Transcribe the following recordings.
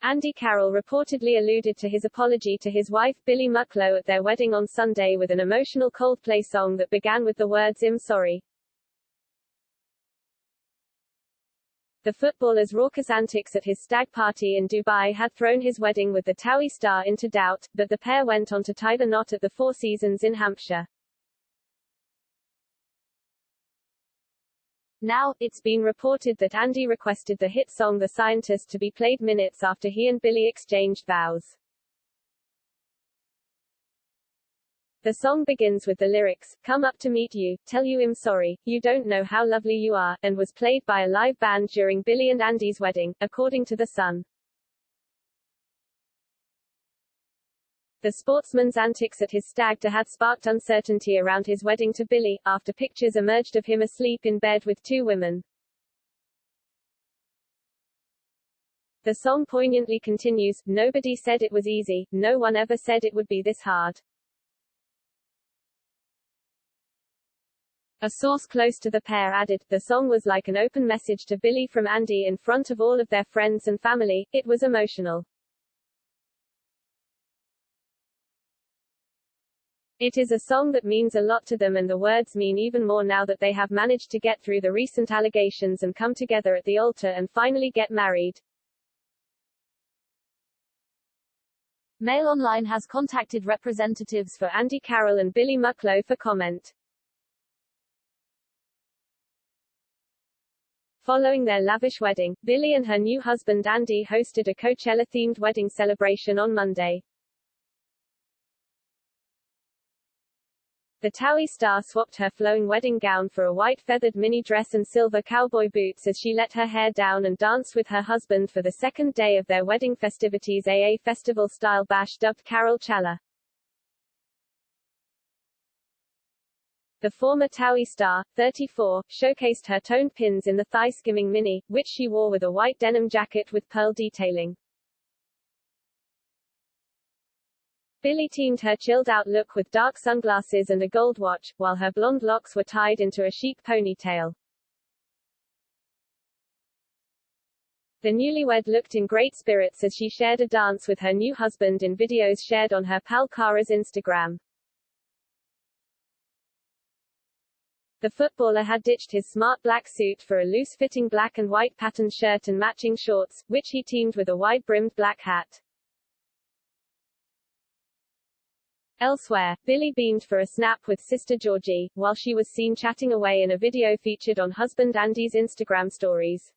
Andy Carroll reportedly alluded to his apology to his wife Billi Mucklow at their wedding on Sunday with an emotional Coldplay song that began with the words "I'm sorry." The footballer's raucous antics at his stag party in Dubai had thrown his wedding with the TOWIE star into doubt, but the pair went on to tie the knot at the Four Seasons in Hampshire. Now, it's been reported that Andy requested the hit song The Scientist to be played minutes after he and Billi exchanged vows. The song begins with the lyrics, "Come up to meet you, tell you I'm sorry, you don't know how lovely you are," and was played by a live band during Billi and Andy's wedding, according to The Sun. The sportsman's antics at his stag do had sparked uncertainty around his wedding to Billi, after pictures emerged of him asleep in bed with two women. The song poignantly continues, "Nobody said it was easy, no one ever said it would be this hard." A source close to the pair added, "The song was like an open message to Billi from Andy in front of all of their friends and family, it was emotional. It is a song that means a lot to them and the words mean even more now that they have managed to get through the recent allegations and come together at the altar and finally get married." Mail Online has contacted representatives for Andy Carroll and Billi Mucklow for comment. Following their lavish wedding, Billi and her new husband Andy hosted a Coachella-themed wedding celebration on Monday. The TOWIE star swapped her flowing wedding gown for a white feathered mini dress and silver cowboy boots as she let her hair down and danced with her husband for the second day of their wedding festivities, a festival-style bash dubbed Carroll. The former TOWIE star, 34, showcased her toned pins in the thigh-skimming mini, which she wore with a white denim jacket with pearl detailing. Billi teamed her chilled-out look with dark sunglasses and a gold watch, while her blonde locks were tied into a chic ponytail. The newlywed looked in great spirits as she shared a dance with her new husband in videos shared on her pal Cara's Instagram. The footballer had ditched his smart black suit for a loose-fitting black and white patterned shirt and matching shorts, which he teamed with a wide-brimmed black hat. Elsewhere, Billi beamed for a snap with sister Georgie, while she was seen chatting away in a video featured on husband Andy's Instagram stories.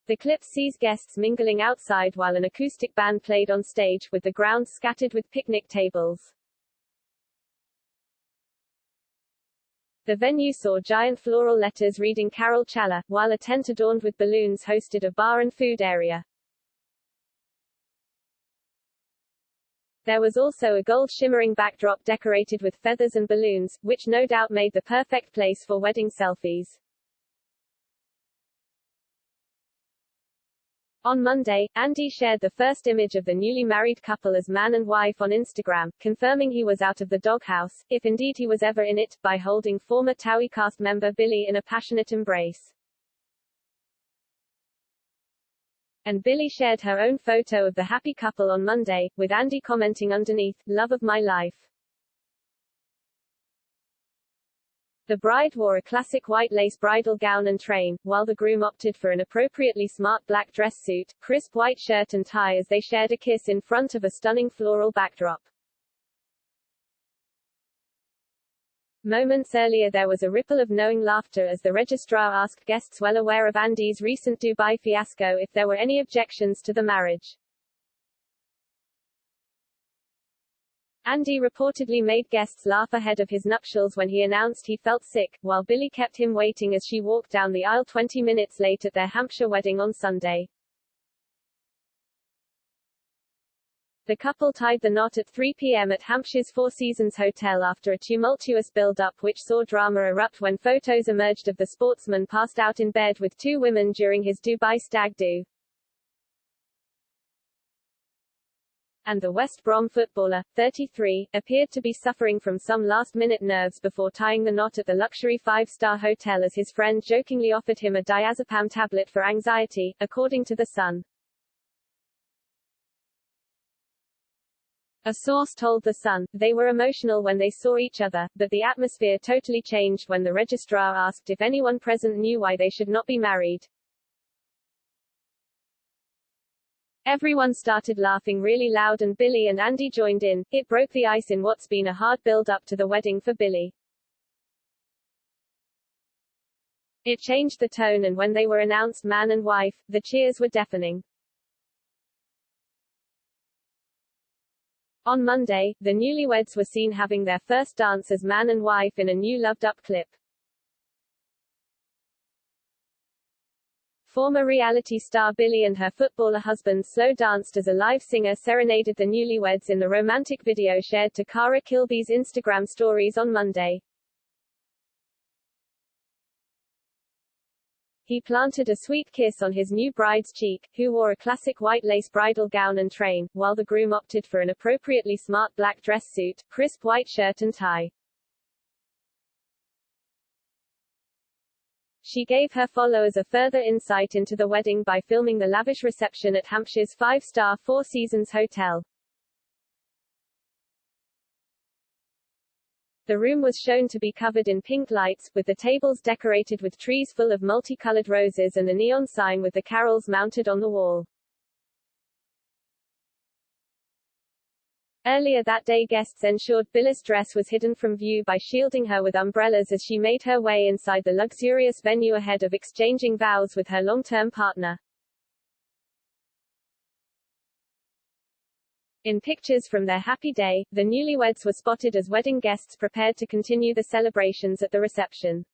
The clip sees guests mingling outside while an acoustic band played on stage, with the grounds scattered with picnic tables. The venue saw giant floral letters reading Carroll, while a tent adorned with balloons hosted a bar and food area. There was also a gold shimmering backdrop decorated with feathers and balloons, which no doubt made the perfect place for wedding selfies. On Monday, Andy shared the first image of the newly married couple as man and wife on Instagram, confirming he was out of the doghouse, if indeed he was ever in it, by holding former TOWIE cast member Billi in a passionate embrace. And Billi shared her own photo of the happy couple on Monday, with Andy commenting underneath, "Love of my life." The bride wore a classic white lace bridal gown and train, while the groom opted for an appropriately smart black dress suit, crisp white shirt and tie as they shared a kiss in front of a stunning floral backdrop. Moments earlier there was a ripple of knowing laughter as the registrar asked guests well aware of Andy's recent Dubai fiasco if there were any objections to the marriage. Andy reportedly made guests laugh ahead of his nuptials when he announced he felt sick, while Billi kept him waiting as she walked down the aisle 20 minutes late at their Hampshire wedding on Sunday. The couple tied the knot at 3 p.m. at Hampshire's Four Seasons Hotel after a tumultuous build-up which saw drama erupt when photos emerged of the sportsman passed out in bed with two women during his Dubai stag do. and the West Brom footballer, 33, appeared to be suffering from some last-minute nerves before tying the knot at the luxury five-star hotel as his friend jokingly offered him a diazepam tablet for anxiety, according to The Sun. A source told The Sun, they were emotional when they saw each other, but the atmosphere totally changed when the registrar asked if anyone present knew why they should not be married. Everyone started laughing really loud and Billi and Andy joined in. It broke the ice in what's been a hard build-up to the wedding for Billi. It changed the tone and when they were announced man and wife, the cheers were deafening. On Monday, the newlyweds were seen having their first dance as man and wife in a new loved-up clip. Former reality star Billi and her footballer husband slow danced as a live singer serenaded the newlyweds in the romantic video shared to Carroll's Instagram stories on Monday. He planted a sweet kiss on his new bride's cheek, who wore a classic white lace bridal gown and train, while the groom opted for an appropriately smart black dress suit, crisp white shirt and tie. She gave her followers a further insight into the wedding by filming the lavish reception at Hampshire's five-star Four Seasons hotel. The room was shown to be covered in pink lights, with the tables decorated with trees full of multicolored roses and a neon sign with the carols mounted on the wall. Earlier that day guests ensured Billi's dress was hidden from view by shielding her with umbrellas as she made her way inside the luxurious venue ahead of exchanging vows with her long-term partner. In pictures from their happy day, the newlyweds were spotted as wedding guests prepared to continue the celebrations at the reception.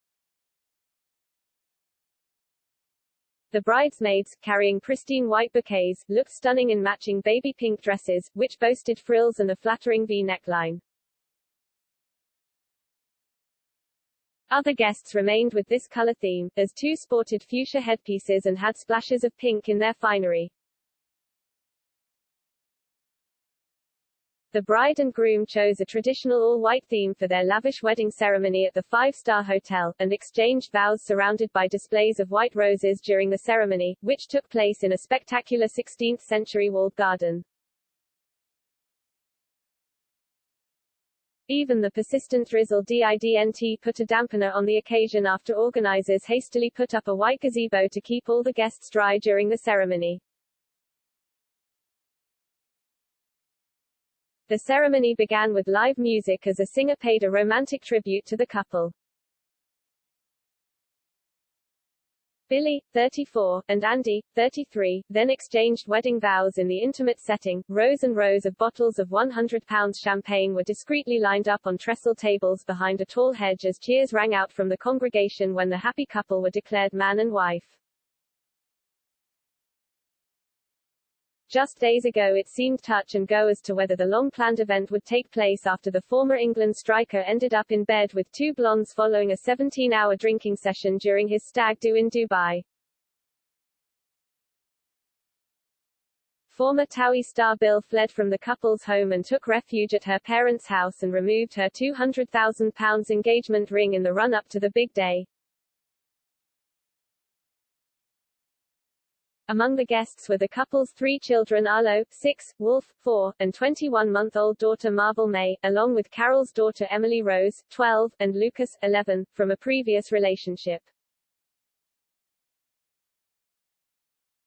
The bridesmaids, carrying pristine white bouquets, looked stunning in matching baby pink dresses, which boasted frills and a flattering V neckline. Other guests remained with this color theme, as two sported fuchsia headpieces and had splashes of pink in their finery. The bride and groom chose a traditional all-white theme for their lavish wedding ceremony at the five-star hotel, and exchanged vows surrounded by displays of white roses during the ceremony, which took place in a spectacular 16th-century walled garden. Even the persistent drizzle didn't put a dampener on the occasion after organizers hastily put up a white gazebo to keep all the guests dry during the ceremony. The ceremony began with live music as a singer paid a romantic tribute to the couple. Billi, 34, and Andy, 33, then exchanged wedding vows in the intimate setting. Rows and rows of bottles of £100 champagne were discreetly lined up on trestle tables behind a tall hedge as cheers rang out from the congregation when the happy couple were declared man and wife. Just days ago it seemed touch and go as to whether the long-planned event would take place after the former England striker ended up in bed with two blondes following a 17-hour drinking session during his stag do in Dubai. Former TOWIE star Bill fled from the couple's home and took refuge at her parents' house and removed her £200,000 engagement ring in the run-up to the big day. Among the guests were the couple's three children Arlo, 6, Wolf, 4, and 21-month-old daughter Marvel May, along with Carroll's daughter Emily Rose, 12, and Lucas, 11, from a previous relationship.